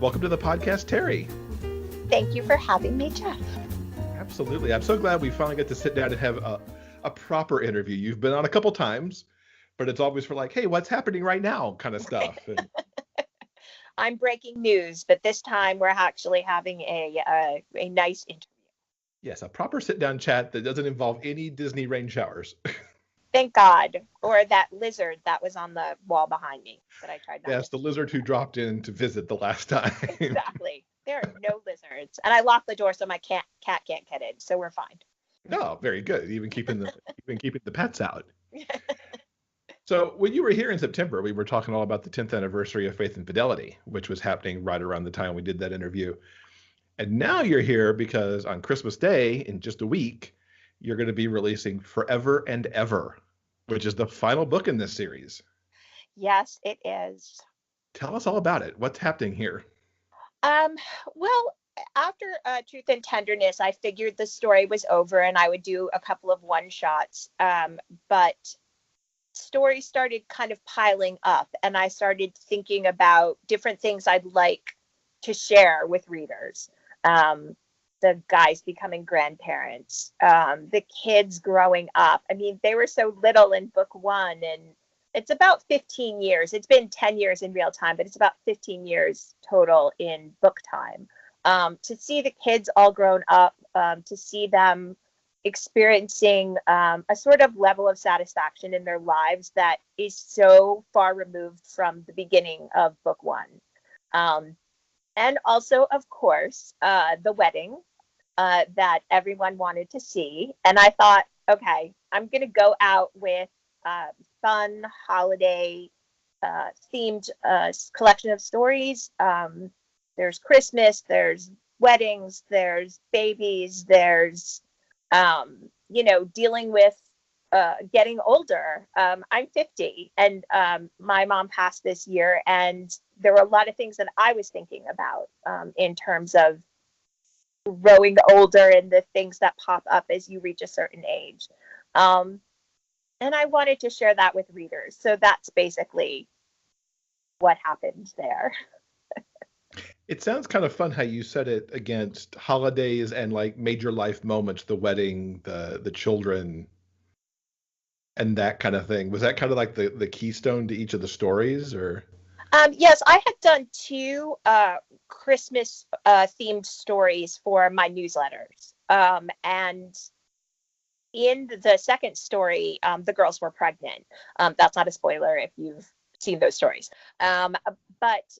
Welcome to the podcast, Terry. Thank you for having me, Jeff. Absolutely. I'm so glad we finally get to sit down and have a proper interview. You've been on a couple times, but it's always for like, hey, what's happening right now kind of stuff. And I'm breaking news, but this time we're actually having a nice interview. yes, a proper sit-down chat that doesn't involve any Disney rain showers. Thank God. Or that lizard that was on the wall behind me that I tried not Yes, the lizard who dropped in to visit the last time. Exactly. There are no lizards. And I locked the door so my cat can't get in, so we're fine. No, very good. Even keeping the pets out. So when you were here in September, we were talking all about the 10th anniversary of Faith and Fidelity, which was happening right around the time we did that interview. And now you're here because on Christmas Day, in just a week, you're going to be releasing Forever and Ever, which is the final book in this series. Yes, it is. Tell us all about it. What's happening here? Well, after Truth and Tenderness, I figured the story was over and I would do a couple of one-shots. But stories started kind of piling up, and I started thinking about different things I'd like to share with readers. The guys becoming grandparents, the kids growing up. I mean, they were so little in book one, and it's about 15 years. It's been 10 years in real time, but it's about 15 years total in book time. To see the kids all grown up, to see them experiencing a sort of level of satisfaction in their lives that is so far removed from the beginning of book one. And also, of course, the wedding that everyone wanted to see. And I thought, okay, I'm going to go out with fun holiday themed collection of stories. There's Christmas, there's weddings, there's babies, there's dealing with getting older. I'm 50, and my mom passed this year, and there were a lot of things that I was thinking about in terms of growing older and the things that pop up as you reach a certain age. And I wanted to share that with readers. So that's basically what happened there. It sounds kind of fun how you said it against holidays and like major life moments, the wedding, the children, and that kind of thing. Was that kind of like the keystone to each of the stories, or? Yes, I had done two Christmas themed stories for my newsletters. And in the second story, the girls were pregnant. That's not a spoiler if you've seen those stories. But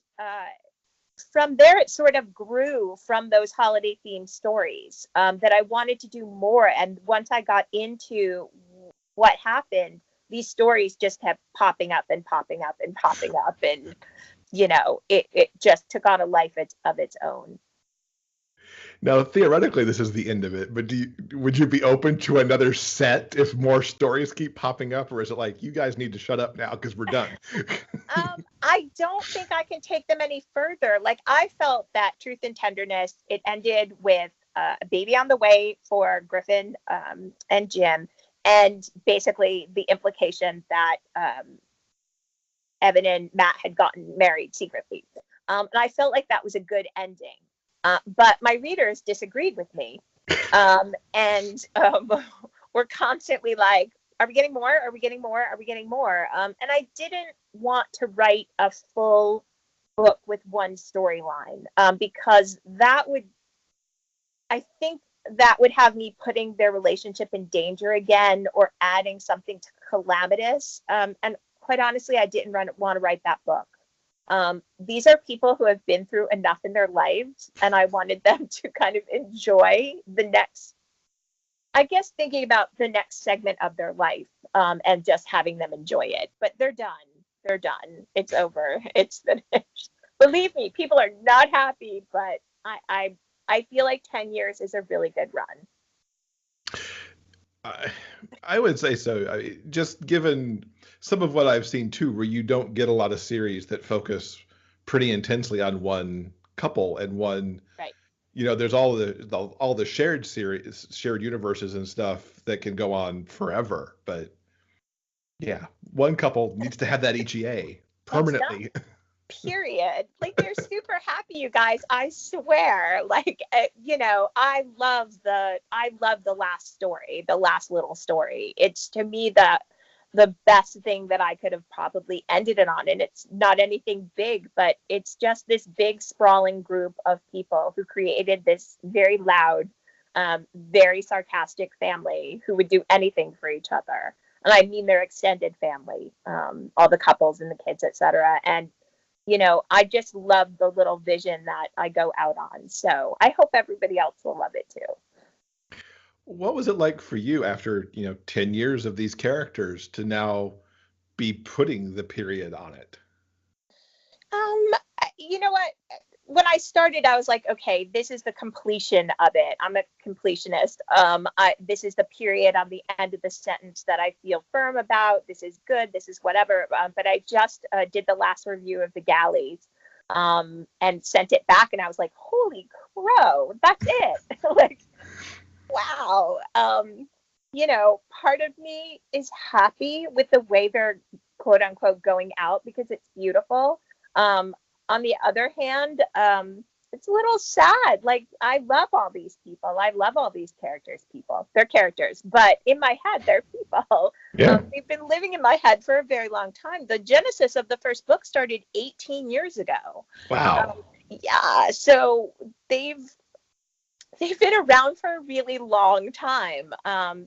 from there, it sort of grew from those holiday themed stories that I wanted to do more. And once I got into what happened, these stories just kept popping up and popping up and popping up. And, it just took on a life of its own. Now, theoretically, this is the end of it, but would you be open to another set if more stories keep popping up, or is it like, you guys need to shut up now because we're done? I don't think I can take them any further. Like, I felt that Truth and Tenderness, it ended with a baby on the way for Griffin and Jim, and basically the implication that Evan and Matt had gotten married secretly. And I felt like that was a good ending. But my readers disagreed with me, and were constantly like, are we getting more? Are we getting more? Are we getting more? And I didn't want to write a full book with one storyline because I think that would have me putting their relationship in danger again, or adding something to calamitous. And quite honestly, I didn't want to write that book. These are people who have been through enough in their lives, and I wanted them to kind of enjoy the next, I guess, thinking about the next segment of their life, and just having them enjoy it. But they're done. They're done. It's over. It's finished. Believe me, people are not happy, but I feel like 10 years is a really good run. I would say so. Just given some of what I've seen too, where you don't get a lot of series that focus pretty intensely on one couple and one. Right. There's all the shared series, shared universes and stuff that can go on forever. But yeah, one couple needs to have that HEA permanently. period. Like, they're super happy, you guys. I swear. Like, I love the last story, the last little story. It's, to me, the best thing that I could have probably ended it on. And it's not anything big, but it's just this big sprawling group of people who created this very loud, very sarcastic family who would do anything for each other. And I mean their extended family, all the couples and the kids, etc. And I just love the little vision that I go out on. So I hope everybody else will love it too. What was it like for you after 10 years of these characters to now be putting the period on it? You know what? When I started, I was like, okay, this is the completion of it. I'm a completionist. This is the period on the end of the sentence that I feel firm about. This is good. This is whatever. But I just did the last review of the galleys, and sent it back, and I was like, holy crow, that's it. Like, wow. Part of me is happy with the way they're quote unquote going out because it's beautiful. On the other hand, it's a little sad. Like, I love all these people. I love all these people. They're characters, but in my head, they're people. Yeah. They've been living in my head for a very long time. The genesis of the first book started 18 years ago. Wow. Yeah, so they've been around for a really long time.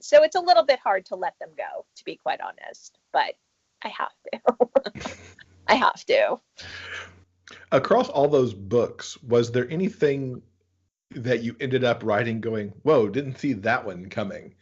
So it's a little bit hard to let them go, to be quite honest, but I have to. I have to. Across all those books, was there anything that you ended up writing going, whoa, didn't see that one coming?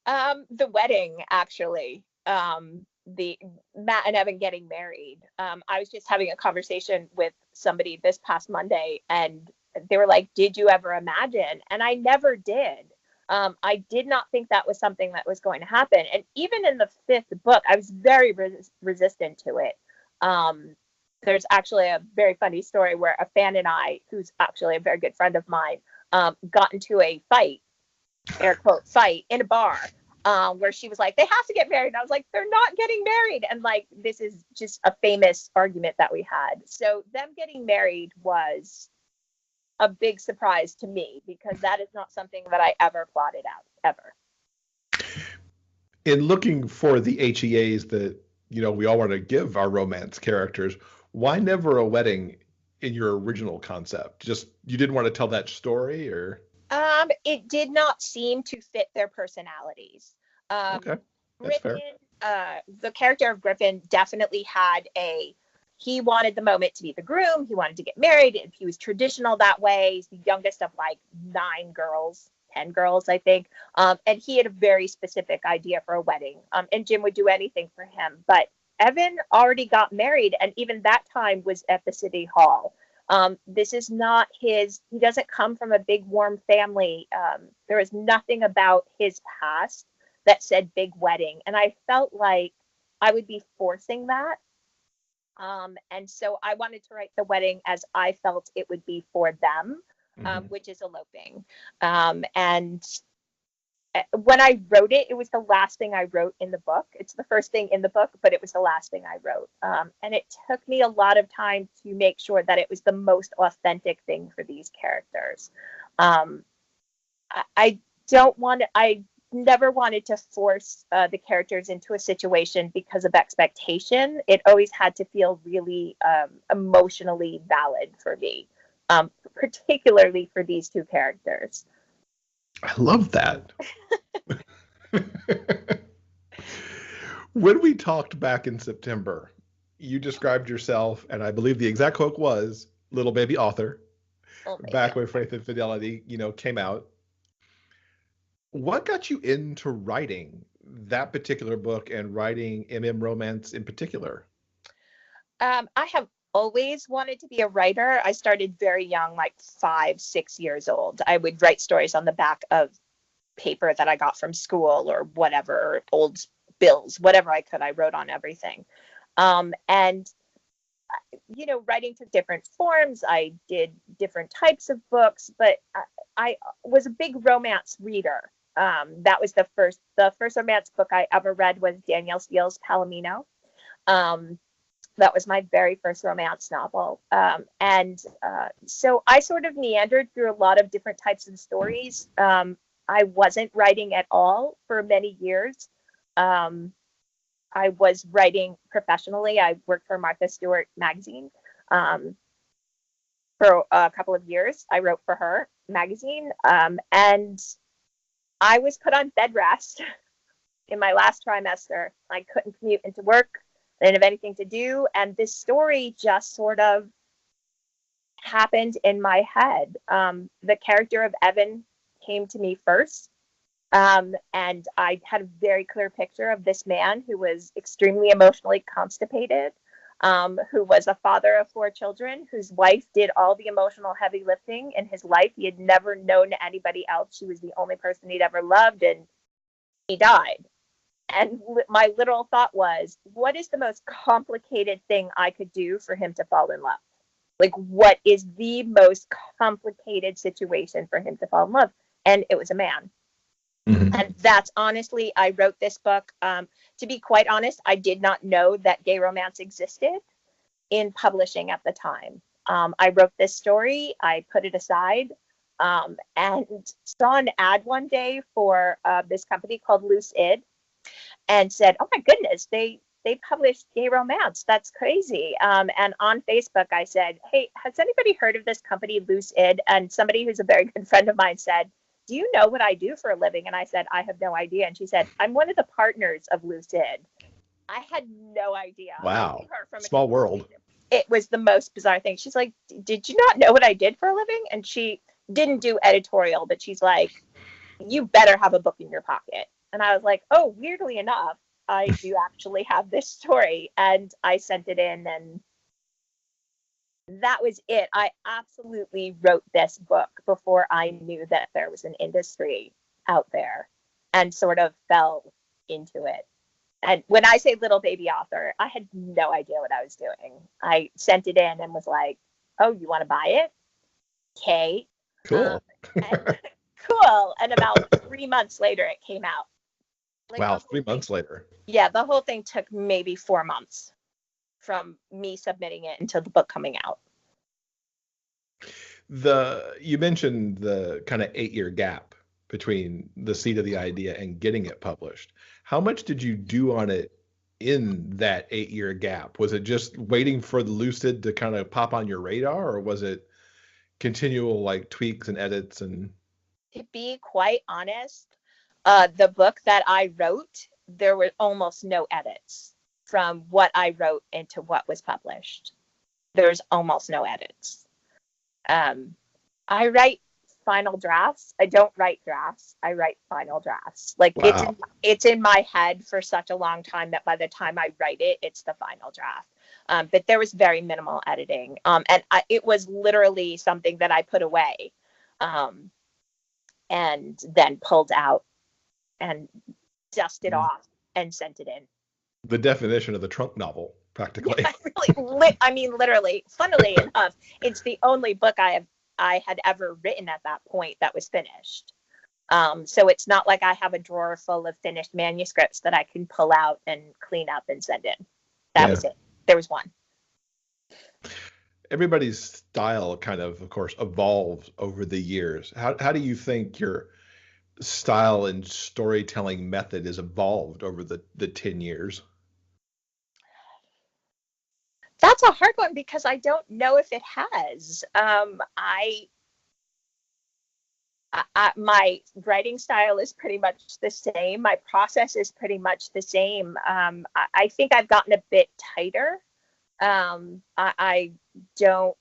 The wedding, actually. The Matt and Evan getting married. I was just having a conversation with somebody this past Monday, and they were like, did you ever imagine? And I never did. I did not think that was something that was going to happen. And even in the fifth book, I was very resistant to it. There's actually a very funny story where a fan and I, who's actually a very good friend of mine, got into a fight, air quote fight, in a bar, where she was like, they have to get married. And I was like, they're not getting married. And like, this is just a famous argument that we had. So them getting married was a big surprise to me because that is not something that I ever plotted out, ever. In looking for the HEAs that, we all want to give our romance characters, why never a wedding in your original concept? Just, you didn't want to tell that story, or? It did not seem to fit their personalities. Okay, that's Griffin, fair. The character of Griffin definitely had he wanted the moment to be the groom. He wanted to get married. He was traditional that way. He's the youngest of like 10 girls, I think. And he had a very specific idea for a wedding. And Jim would do anything for him. But Evan already got married, and even that time was at the city hall. This is not he doesn't come from a big warm family. There is nothing about his past that said big wedding. And I felt like I would be forcing that. And so I wanted to write the wedding as I felt it would be for them, which is eloping. And when I wrote it, it was the last thing I wrote in the book. It's the first thing in the book, but it was the last thing I wrote. And it took me a lot of time to make sure that it was the most authentic thing for these characters. I never wanted to force the characters into a situation because of expectation. It always had to feel really emotionally valid for me, particularly for these two characters. I love that. When we talked back in September, you described yourself, and I believe the exact quote was, little baby author, back when Faith and Fidelity, came out. What got you into writing that particular book and writing romance in particular? I have always wanted to be a writer. I started very young, like 5-6 years old. I would write stories on the back of paper that I got from school or whatever, old bills, whatever I could. I wrote on everything. And writing took different forms. I did different types of books, but I was a big romance reader. That was the first romance book I ever read was Danielle Steele's Palomino. That was my very first romance novel. So I sort of meandered through a lot of different types of stories. I wasn't writing at all for many years. I was writing professionally. I worked for Martha Stewart magazine for a couple of years. I wrote for her magazine, and I was put on bed rest in my last trimester. I couldn't commute into work. I didn't have anything to do. And this story just sort of happened in my head. The character of Evan came to me first. And I had a very clear picture of this man who was extremely emotionally constipated, who was a father of 4 children, whose wife did all the emotional heavy lifting in his life. He had never known anybody else. She was the only person he'd ever loved, and he died. And my literal thought was, what is the most complicated thing I could do for him to fall in love? Like, what is the most complicated situation for him to fall in love? And it was a man. Mm-hmm. And that's honestly, I wrote this book. To be quite honest, I did not know that gay romance existed in publishing at the time. I wrote this story, I put it aside, and saw an ad one day for this company called Loose Id, and said, oh my goodness, they published gay romance. That's crazy. And on Facebook, I said, hey, has anybody heard of this company, Loose Id? And somebody who's a very good friend of mine said, do you know what I do for a living? And I said, I have no idea. And she said, I'm one of the partners of Loose Id. I had no idea. Wow. Small world. It was the most bizarre thing. She's like, did you not know what I did for a living? And she didn't do editorial, but she's like, you better have a book in your pocket. And I was like, oh, weirdly enough, I do actually have this story. And I sent it in, and that was it. I absolutely wrote this book before I knew that there was an industry out there, and sort of fell into it. And when I say little baby author, I had no idea what I was doing. I sent it in and was like, oh, you want to buy it? Okay. Cool. Cool. And about 3 months later, it came out. Like, wow, 3 months later. Yeah, the whole thing took maybe 4 months from me submitting it until the book coming out. You mentioned the kind of 8-year gap between the seed of the idea and getting it published. How much did you do on it in that 8-year gap? Was it just waiting for the Loose Id to kind of pop on your radar, or was it continual like tweaks and edits? And to be quite honest, the book that I wrote, there were almost no edits from what I wrote into what was published. There's almost no edits. I write final drafts. I don't write drafts. I write final drafts. Like, wow. It's in my head for such a long time that by the time I write it, it's the final draft. But there was very minimal editing. It was literally something that I put away and then pulled out and dusted off and sent it in. The definition of the trunk novel, practically. Yeah, literally. Funnily enough, it's the only book I had ever written at that point that was finished. So it's not like I have a drawer full of finished manuscripts that I can pull out and clean up and send in. That was it. There was one. Everybody's style kind of course, evolves over the years. How do you think your style and storytelling method has evolved over the 10 years? That's a hard one because I don't know if it has. My writing style is pretty much the same. My process is pretty much the same. I think I've gotten a bit tighter. I don't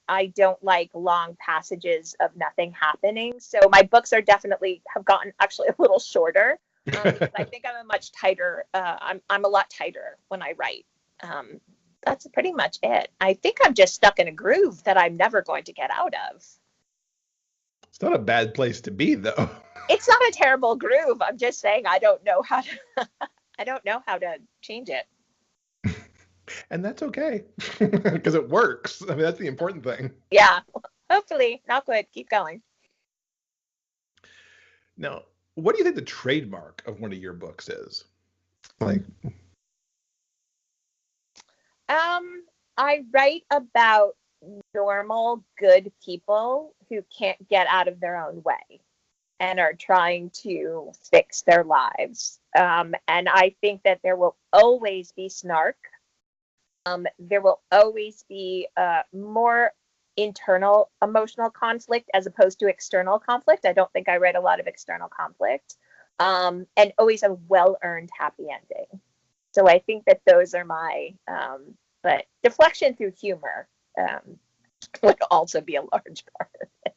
like long passages of nothing happening. So my books have gotten actually a little shorter. I think I'm a much tighter. I'm a lot tighter when I write. That's pretty much it. I think I'm just stuck in a groove that I'm never going to get out of. It's not a bad place to be, though. It's not a terrible groove. I'm just saying I don't know how to change it. And that's okay, because it works. I mean, that's the important thing. Yeah. Hopefully. Not good. Keep going. Now, what do you think the trademark of one of your books is? Like, I write about normal, good people who can't get out of their own way and are trying to fix their lives. And I think that there will always be snark. There will always be more internal emotional conflict as opposed to external conflict. I don't think I write a lot of external conflict. And always a well-earned happy ending. So I think that those are my, but deflection through humor would also be a large part of it.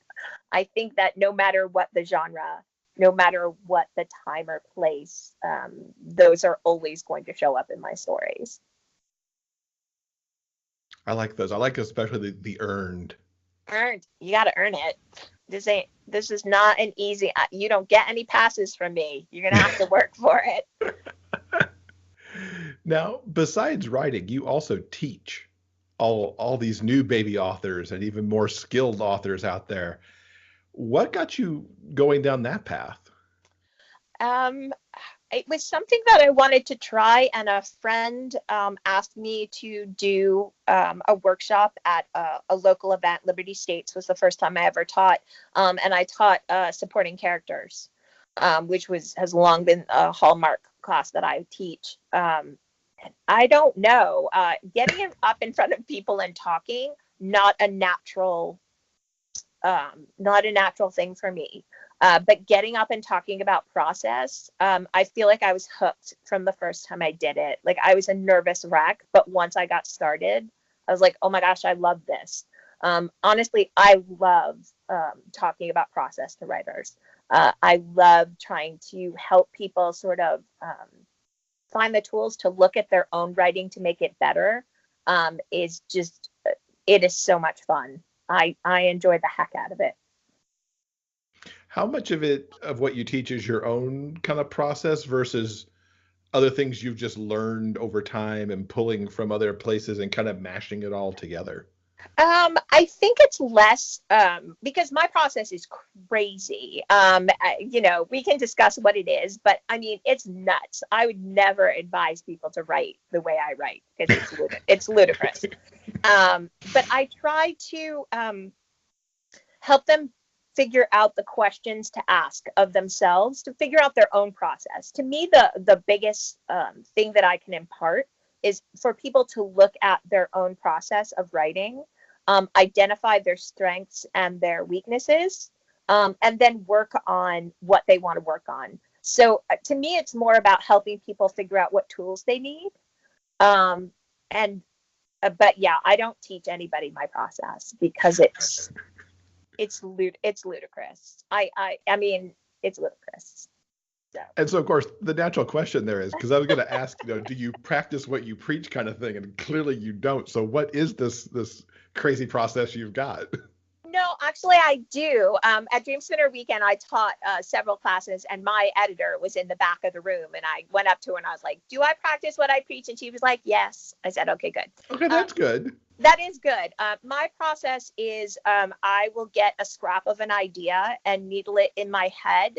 I think that no matter what the genre, no matter what the time or place, those are always going to show up in my stories. I like those. I like especially the earned. Earned. You got to earn it. This is not an easy, you don't get any passes from me. You're going to have to work for it. Now, besides writing, you also teach all these new baby authors and even more skilled authors out there. What got you going down that path? It was something that I wanted to try, and a friend asked me to do a workshop at a local event. Liberty States was the first time I ever taught, and I taught supporting characters, which has long been a hallmark class that I teach. I don't know, getting up in front of people and talking, not a natural thing for me. But getting up and talking about process, I feel like I was hooked from the first time I did it. Like, I was a nervous wreck, but once I got started, I was like, oh my gosh, I love this. Honestly, I love talking about process to writers. I love trying to help people sort of find the tools to look at their own writing to make it better. It is so much fun. I enjoy the heck out of it. How much of what you teach is your own kind of process versus other things you've just learned over time and pulling from other places and kind of mashing it all together? I think it's less because my process is crazy. We can discuss what it is, but I mean, it's nuts. I would never advise people to write the way I write because it's ludicrous. But I try to help them figure out the questions to ask of themselves to figure out their own process. To me, the biggest thing that I can impart is for people to look at their own process of writing, identify their strengths and their weaknesses, and then work on what they want to work on. So to me, it's more about helping people figure out what tools they need. But yeah, I don't teach anybody my process because it's ludicrous. I mean, it's ludicrous. So. And so, of course, the natural question there is, because I was going to ask, do you practice what you preach kind of thing? And clearly you don't. So what is this crazy process you've got? No, actually, I do. At Dream Spinner Weekend, I taught several classes, and my editor was in the back of the room. And I went up to her and I was like, do I practice what I preach? And she was like, yes. I said, okay, good. Okay, that's good. That is good. My process is I will get a scrap of an idea and needle it in my head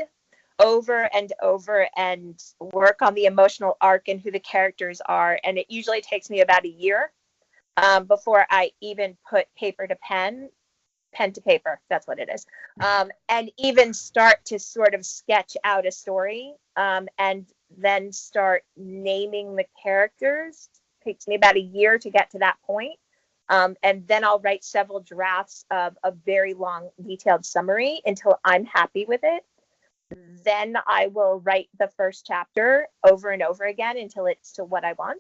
over and over and work on the emotional arc and who the characters are. And it usually takes me about a year before I even put paper to pen to paper. That's what it is. And even start to sort of sketch out a story and then start naming the characters. It takes me about a year to get to that point. And then I'll write several drafts of a very long, detailed summary until I'm happy with it. Then I will write the first chapter over and over again until it's to what I want.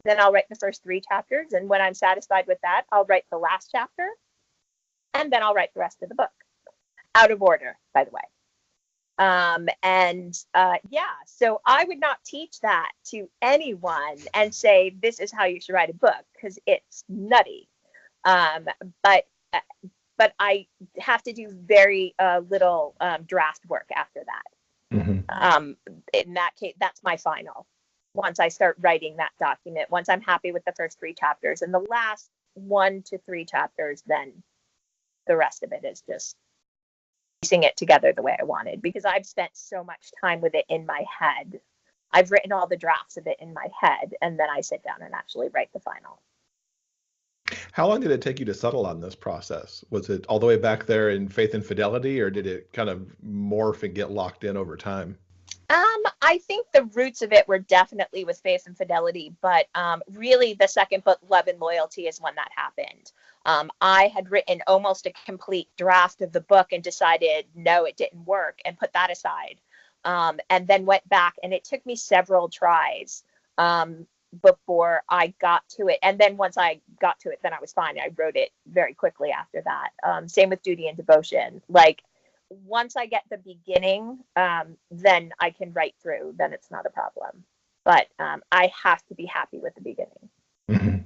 Then I'll write the first 3 chapters. And when I'm satisfied with that, I'll write the last chapter. And then I'll write the rest of the book. Out of order, by the way. So I would not teach that to anyone and say, this is how you should write a book, because it's nutty. But I have to do very little draft work after that. Mm-hmm. In that case, that's my final. Once I start writing that document, once I'm happy with the first 3 chapters and the last 1 to 3 chapters, then the rest of it is just piecing it together the way I wanted, because I've spent so much time with it in my head. I've written all the drafts of it in my head, and then I sit down and actually write the final. How long did it take you to settle on this process? Was it all the way back there in Faith and Fidelity, or did it kind of morph and get locked in over time? I think the roots of it were definitely with Faith and Fidelity, but really the second book, Love and Loyalty, is when that happened. I had written almost a complete draft of the book and decided, no, it didn't work, and put that aside. And then went back, and it took me several tries before I got to it. And then once I got to it, then I was fine. I wrote it very quickly after that. Same with Duty and Devotion. Like, once I get the beginning, then I can write through. Then it's not a problem. But I have to be happy with the beginning. Mm-hmm.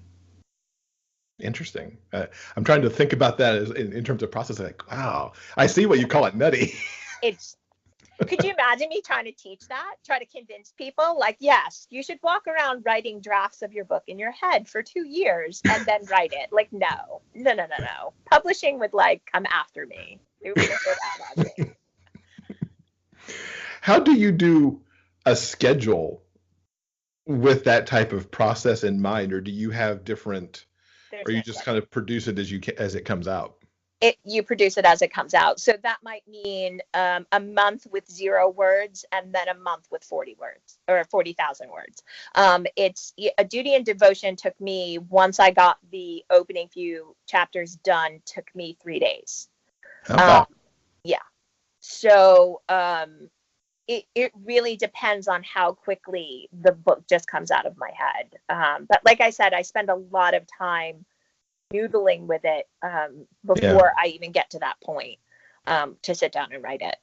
Interesting. I'm trying to think about that as in terms of process. Like, wow, I see what you call it nutty. Could you imagine me trying to teach that? Try to convince people, like, yes, you should walk around writing drafts of your book in your head for 2 years and then write it. Like, no. Publishing would come after me. It would go out on me. How do you do a schedule with that type of process in mind, or do you have different, or you just kind of produce it as it comes out? You produce it as it comes out. So that might mean a month with 0 words and then a month with 40 words or 40,000 words. It's a Duty and Devotion took me, once I got the opening few chapters done, took me 3 days. Okay. Yeah. So it really depends on how quickly the book just comes out of my head. But like I said, I spend a lot of time noodling with it before I even get to that point to sit down and write it.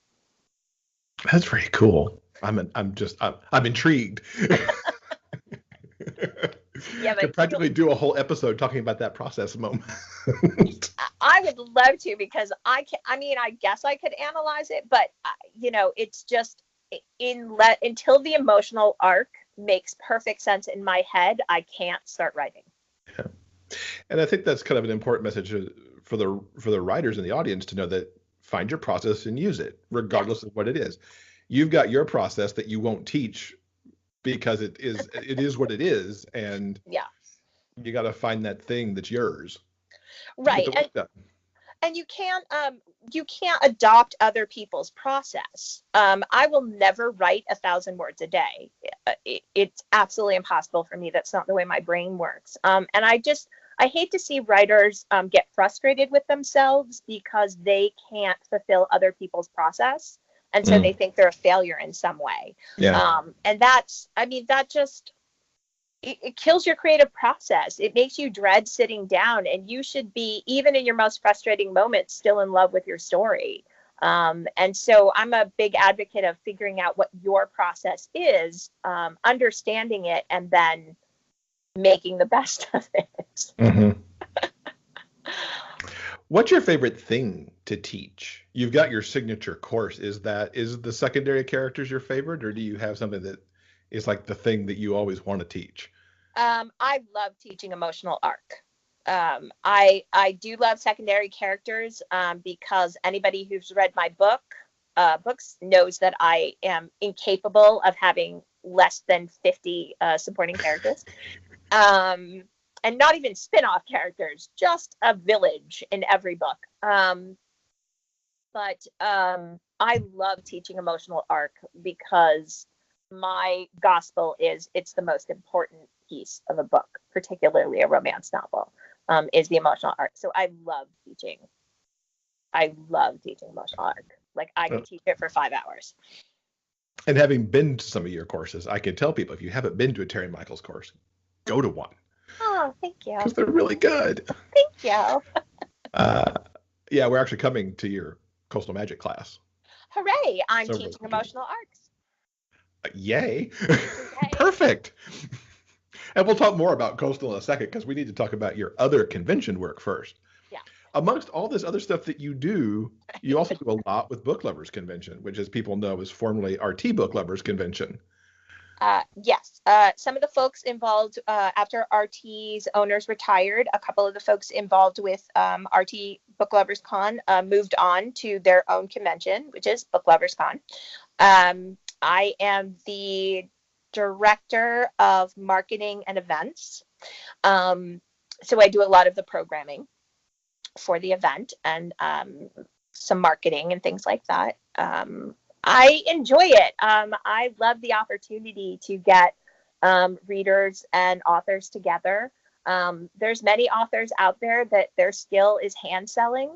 That's very cool. I'm intrigued. Yeah, but could practically do a whole episode talking about that process moment. I would love to, because I guess I could analyze it, but it's just until the emotional arc makes perfect sense in my head, I can't start writing. Yeah. And I think that's kind of an important message for the writers in the audience to know, that find your process and use it, regardless of what it is. You've got your process that you won't teach because it is what it is, and you got to find that thing that's yours. Right. And you can't adopt other people's process. I will never write 1,000 words a day. It's absolutely impossible for me. That's not the way my brain works. And I hate to see writers get frustrated with themselves because they can't fulfill other people's process. And so they think they're a failure in some way. Yeah. And that just, it kills your creative process. It makes you dread sitting down, and you should be, even in your most frustrating moments, still in love with your story. And so I'm a big advocate of figuring out what your process is, understanding it, and then making the best of it. Mm-hmm. What's your favorite thing to teach? You've got your signature course. Is the secondary characters your favorite, or do you have something that is like the thing that you always want to teach? I love teaching emotional arc. I do love secondary characters because anybody who's read my books knows that I am incapable of having less than 50 supporting characters. And not even spin-off characters, just a village in every book. But I love teaching emotional arc because my gospel is it's the most important piece of a book, particularly a romance novel, is the emotional arc. So I love teaching emotional arc. Like, I could teach it for 5 hours. And having been to some of your courses, I can tell people, if you haven't been to a Tere Michaels course, go to one. Oh, thank you. Because they're really good. Thank you. Yeah, we're actually coming to your Coastal Magic class. Hooray! I'm teaching emotional arcs. Yay. Perfect. And we'll talk more about Coastal in a second, because we need to talk about your other convention work first. Yeah. Amongst all this other stuff that you do, you also do a lot with Book Lovers Convention, which, as people know, is formerly RT Book Lovers Convention. Yes. Some of the folks involved after RT's owners retired, a couple of the folks involved with RT Book Lovers Con moved on to their own convention, which is Book Lovers Con. I am the director of marketing and events. So I do a lot of the programming for the event and some marketing and things like that. I enjoy it. I love the opportunity to get readers and authors together. There's many authors out there that their skill is hand selling.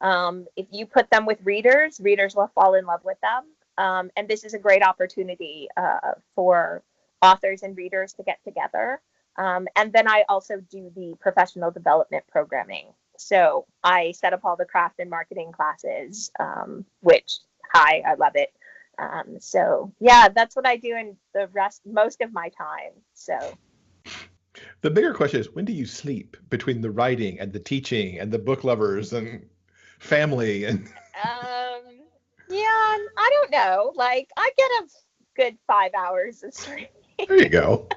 If you put them with readers, readers will fall in love with them. And this is a great opportunity for authors and readers to get together. And then I also do the professional development programming. So I set up all the craft and marketing classes, which, I love it. So yeah, that's what I do in most of my time. So The bigger question is, when do you sleep between the writing and the teaching and the book lovers and family and yeah, I don't know. Like I get a good 5 hours of sleep. There you go.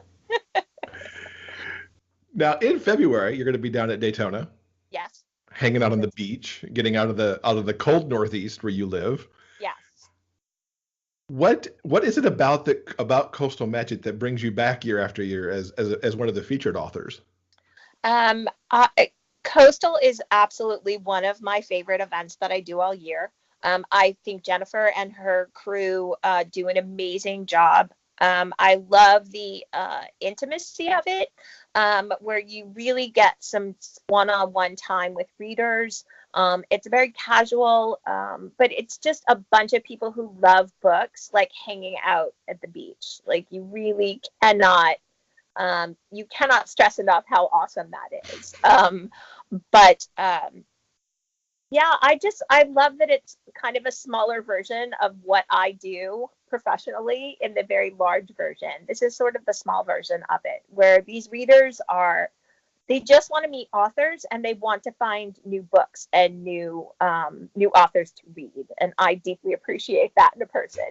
Now in February, you're going to be down at Daytona. Yes. Hanging out on the beach, getting out of the cold Northeast where you live. Yes. What is it about Coastal Magic that brings you back year after year as one of the featured authors? Coastal is absolutely one of my favorite events that I do all year. I think Jennifer and her crew do an amazing job. I love the intimacy of it, where you really get some one-on-one time with readers. It's very casual, but it's just a bunch of people who love books, like hanging out at the beach. Like you really cannot stress enough how awesome that is. Yeah, I love that it's kind of a smaller version of what I do professionally in the very large version. This is sort of the small version of it, where these readers they just want to meet authors and they want to find new books and new authors to read. And I deeply appreciate that in a person.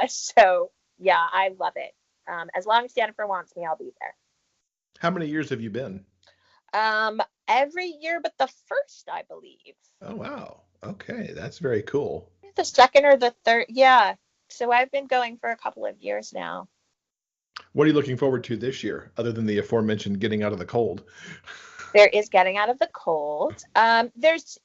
So yeah, I love it. As long as Jennifer wants me, I'll be there. How many years have you been? Every year but the first, I believe. Oh, wow. Okay, that's very cool. The second or the third, yeah. So I've been going for a couple of years now. What are you looking forward to this year, other than the aforementioned getting out of the cold? There is getting out of the cold. There's,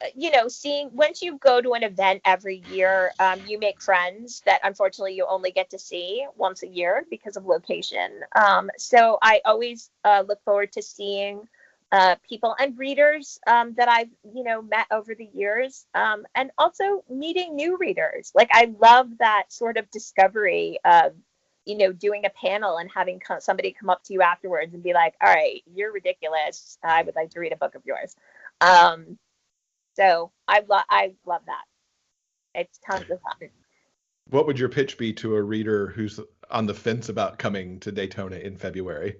seeing once you go to an event every year, you make friends that unfortunately you only get to see once a year because of location. So I always look forward to seeing people and readers that I've, met over the years, and also meeting new readers. Like I love that sort of discovery of, doing a panel and having somebody come up to you afterwards and be like, all right, you're ridiculous. I would like to read a book of yours. So I love that. It's tons of fun. What would your pitch be to a reader who's on the fence about coming to Daytona in February?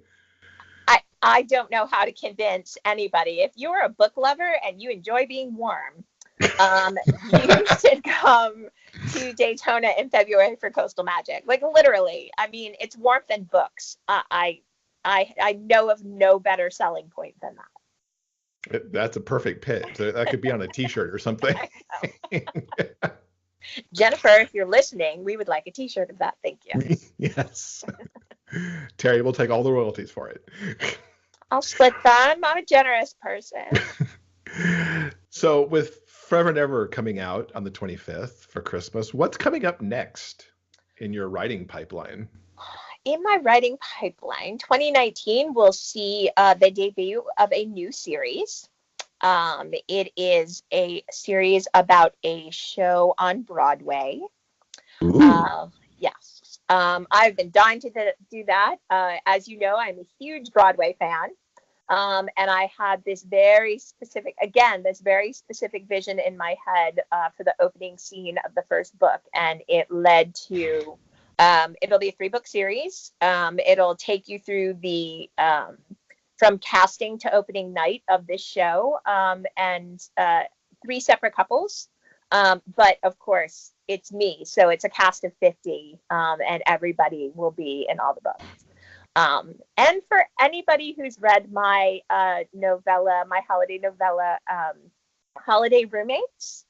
I don't know how to convince anybody. If you're a book lover and you enjoy being warm, you should come to Daytona in February for Coastal Magic. Like literally, I mean, it's warmth and books. I know of no better selling point than that. That's a perfect pitch. That could be on a T-shirt or something. Jennifer, if you're listening, we would like a T-shirt of that. Thank you. Yes. Terry will take all the royalties for it. I'll split them. I'm a generous person. So with Forever and Ever coming out on the 25th for Christmas, what's coming up next in your writing pipeline? In my writing pipeline, 2019 will see the debut of a new series. It is a series about a show on Broadway. Yes. I've been dying to do that. As you know, I'm a huge Broadway fan. And I had this very specific vision in my head for the opening scene of the first book. And it led to, it'll be a 3-book series. It'll take you through from casting to opening night of this show, and 3 separate couples. But of course, it's me. So it's a cast of 50, and everybody will be in all the books. And for anybody who's read my novella, my holiday novella, Holiday Roommates,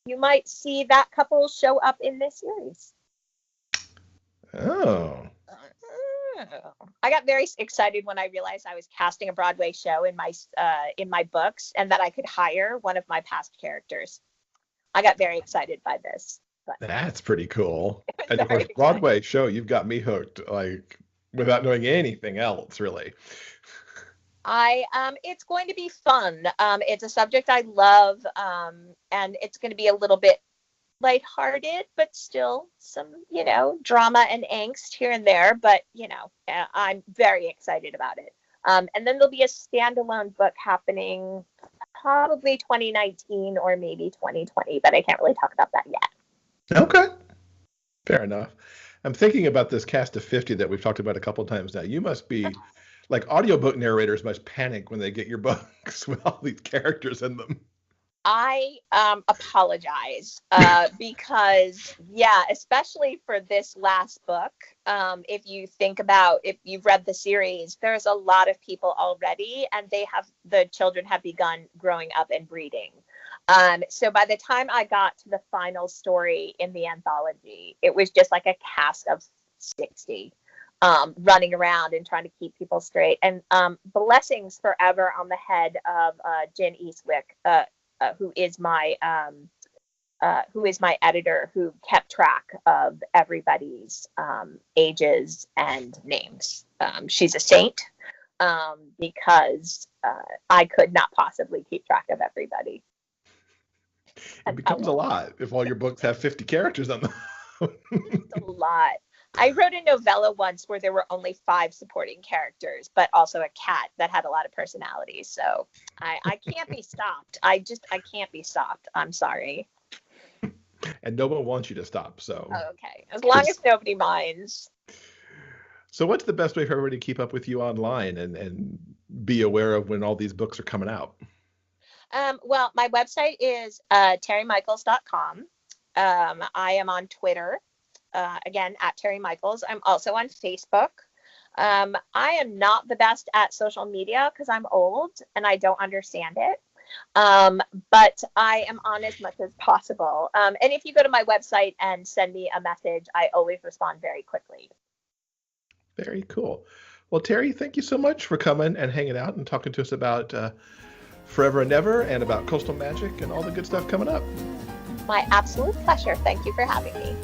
you might see that couple show up in this series. Oh. I got very excited when I realized I was casting a Broadway show in my books, and that I could hire one of my past characters. I got very excited by this. But That's pretty cool. And of very course, Broadway show, you've got me hooked, like without knowing anything else, really. It's going to be fun. It's a subject I love, and it's going to be a little bit lighthearted, but still some, drama and angst here and there. But, I'm very excited about it. And then there'll be a standalone book happening probably 2019 or maybe 2020, but I can't really talk about that yet. Okay. Fair enough. I'm thinking about this cast of 50 that we've talked about a couple of times now. You must be like audiobook narrators must panic when they get your books with all these characters in them. I apologize because, especially for this last book, if you've read the series, there's a lot of people already, and the children have begun growing up and breeding. So by the time I got to the final story in the anthology, it was just like a cast of 60 running around and trying to keep people straight. And blessings forever on the head of Jen Eastwick, who is my editor, who kept track of everybody's ages and names. She's a saint, because I could not possibly keep track of everybody. It becomes a lot if all your books have 50 characters on them. It's a lot. I wrote a novella once where there were only 5 supporting characters, but also a cat that had a lot of personality. So I can't be stopped. I can't be stopped. I'm sorry. And no one wants you to stop. So okay, as long as nobody minds. So what's the best way for everybody to keep up with you online and be aware of when all these books are coming out? Well, my website is teremichaels.com. I am on Twitter. Again, at Tere Michaels. I'm also on Facebook. I am not the best at social media because I'm old and I don't understand it. But I am on as much as possible. And if you go to my website and send me a message, I always respond very quickly. Very cool. Well, Tere, thank you so much for coming and hanging out and talking to us about Forever and Never and about coastal magic and all the good stuff coming up. My absolute pleasure. Thank you for having me.